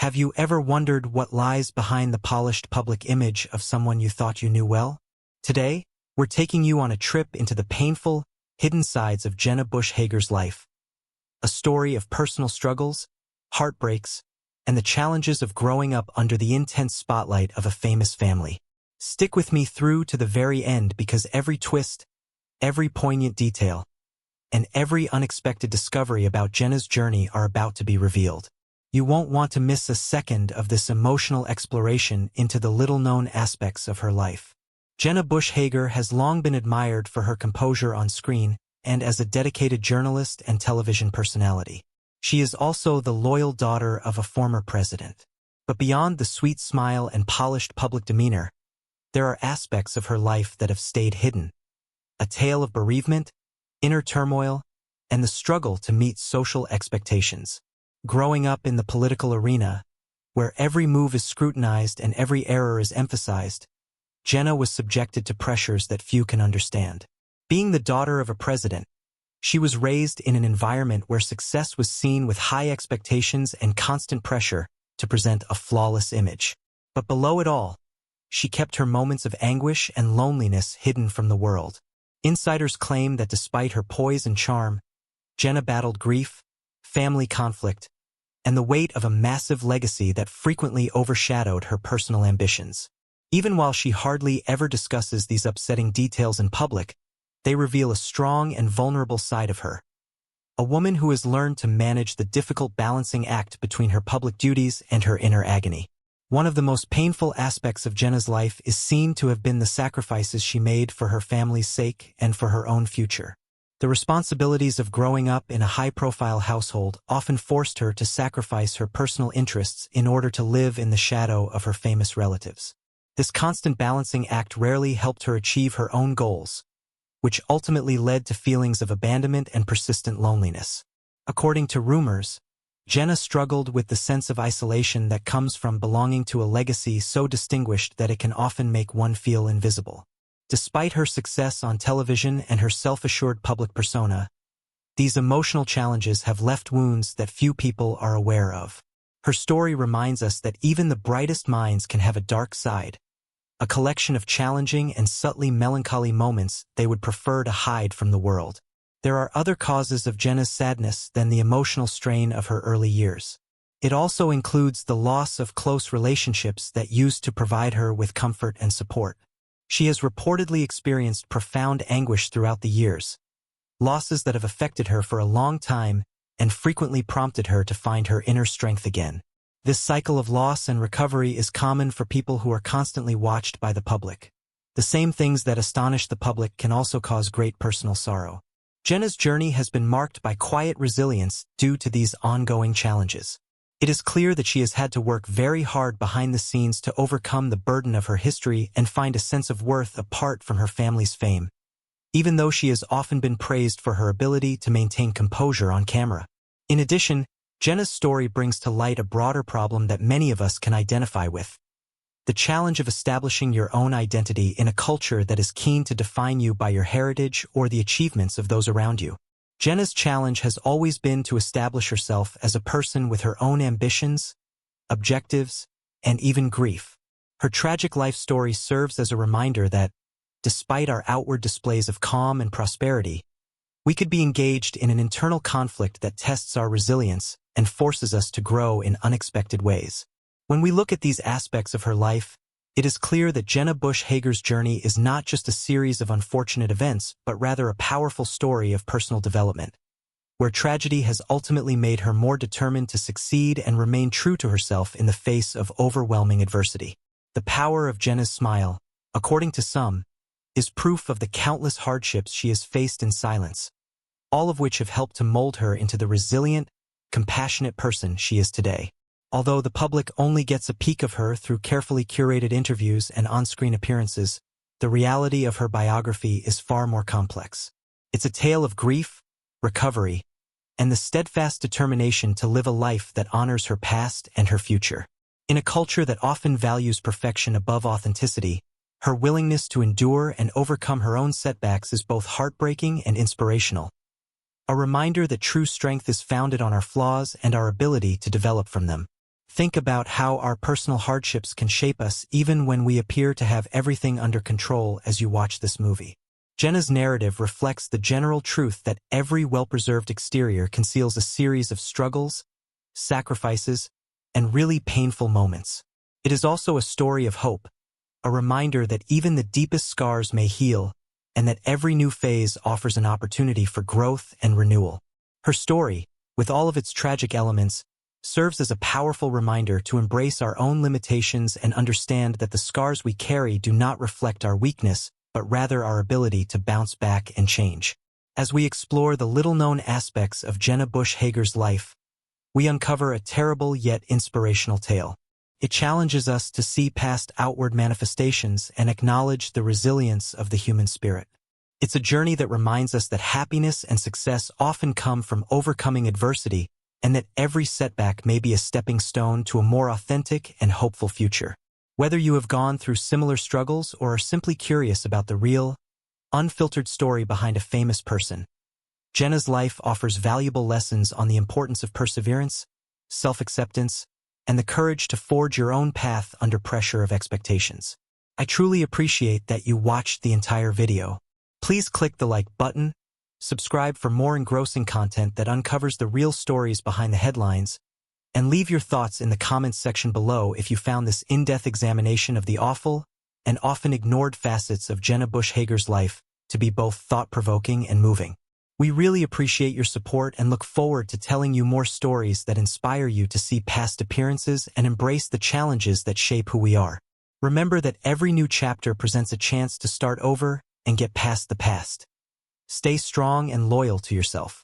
Have you ever wondered what lies behind the polished public image of someone you thought you knew well? Today, we're taking you on a trip into the painful, hidden sides of Jenna Bush Hager's life. A story of personal struggles, heartbreaks, and the challenges of growing up under the intense spotlight of a famous family. Stick with me through to the very end because every twist, every poignant detail, and every unexpected discovery about Jenna's journey are about to be revealed. You won't want to miss a second of this emotional exploration into the little-known aspects of her life. Jenna Bush Hager has long been admired for her composure on screen and as a dedicated journalist and television personality. She is also the loyal daughter of a former president. But beyond the sweet smile and polished public demeanor, there are aspects of her life that have stayed hidden. A tale of bereavement, inner turmoil, and the struggle to meet social expectations. Growing up in the political arena, where every move is scrutinized and every error is emphasized, Jenna was subjected to pressures that few can understand. Being the daughter of a president, she was raised in an environment where success was seen with high expectations and constant pressure to present a flawless image. But below it all, she kept her moments of anguish and loneliness hidden from the world. Insiders claim that despite her poise and charm, Jenna battled grief, family conflict, and the weight of a massive legacy that frequently overshadowed her personal ambitions. Even while she hardly ever discusses these upsetting details in public, they reveal a strong and vulnerable side of her. A woman who has learned to manage the difficult balancing act between her public duties and her inner agony. One of the most painful aspects of Jenna's life is seen to have been the sacrifices she made for her family's sake and for her own future. The responsibilities of growing up in a high-profile household often forced her to sacrifice her personal interests in order to live in the shadow of her famous relatives. This constant balancing act rarely helped her achieve her own goals, which ultimately led to feelings of abandonment and persistent loneliness. According to rumors, Jenna struggled with the sense of isolation that comes from belonging to a legacy so distinguished that it can often make one feel invisible. Despite her success on television and her self-assured public persona, these emotional challenges have left wounds that few people are aware of. Her story reminds us that even the brightest minds can have a dark side, a collection of challenging and subtly melancholy moments they would prefer to hide from the world. There are other causes of Jenna's sadness than the emotional strain of her early years. It also includes the loss of close relationships that used to provide her with comfort and support. She has reportedly experienced profound anguish throughout the years, losses that have affected her for a long time and frequently prompted her to find her inner strength again. This cycle of loss and recovery is common for people who are constantly watched by the public. The same things that astonish the public can also cause great personal sorrow. Jenna's journey has been marked by quiet resilience due to these ongoing challenges. It is clear that she has had to work very hard behind the scenes to overcome the burden of her history and find a sense of worth apart from her family's fame, even though she has often been praised for her ability to maintain composure on camera. In addition, Jenna's story brings to light a broader problem that many of us can identify with: the challenge of establishing your own identity in a culture that is keen to define you by your heritage or the achievements of those around you. Jenna's challenge has always been to establish herself as a person with her own ambitions, objectives, and even grief. Her tragic life story serves as a reminder that, despite our outward displays of calm and prosperity, we could be engaged in an internal conflict that tests our resilience and forces us to grow in unexpected ways. When we look at these aspects of her life, it is clear that Jenna Bush Hager's journey is not just a series of unfortunate events, but rather a powerful story of personal development, where tragedy has ultimately made her more determined to succeed and remain true to herself in the face of overwhelming adversity. The power of Jenna's smile, according to some, is proof of the countless hardships she has faced in silence, all of which have helped to mold her into the resilient, compassionate person she is today. Although the public only gets a peek of her through carefully curated interviews and on-screen appearances, the reality of her biography is far more complex. It's a tale of grief, recovery, and the steadfast determination to live a life that honors her past and her future. In a culture that often values perfection above authenticity, her willingness to endure and overcome her own setbacks is both heartbreaking and inspirational. A reminder that true strength is founded on our flaws and our ability to develop from them. Think about how our personal hardships can shape us even when we appear to have everything under control as you watch this movie. Jenna's narrative reflects the general truth that every well-preserved exterior conceals a series of struggles, sacrifices, and really painful moments. It is also a story of hope, a reminder that even the deepest scars may heal, and that every new phase offers an opportunity for growth and renewal. Her story, with all of its tragic elements, serves as a powerful reminder to embrace our own limitations and understand that the scars we carry do not reflect our weakness, but rather our ability to bounce back and change. As we explore the little-known aspects of Jenna Bush Hager's life, we uncover a terrible yet inspirational tale. It challenges us to see past outward manifestations and acknowledge the resilience of the human spirit. It's a journey that reminds us that happiness and success often come from overcoming adversity, and that every setback may be a stepping stone to a more authentic and hopeful future. Whether you have gone through similar struggles or are simply curious about the real, unfiltered story behind a famous person, Jenna's life offers valuable lessons on the importance of perseverance, self-acceptance, and the courage to forge your own path under pressure of expectations. I truly appreciate that you watched the entire video. Please click the like button, subscribe for more engrossing content that uncovers the real stories behind the headlines, and leave your thoughts in the comments section below if you found this in-depth examination of the awful and often ignored facets of Jenna Bush Hager's life to be both thought-provoking and moving. We really appreciate your support and look forward to telling you more stories that inspire you to see past appearances and embrace the challenges that shape who we are. Remember that every new chapter presents a chance to start over and get past the past. Stay strong and loyal to yourself.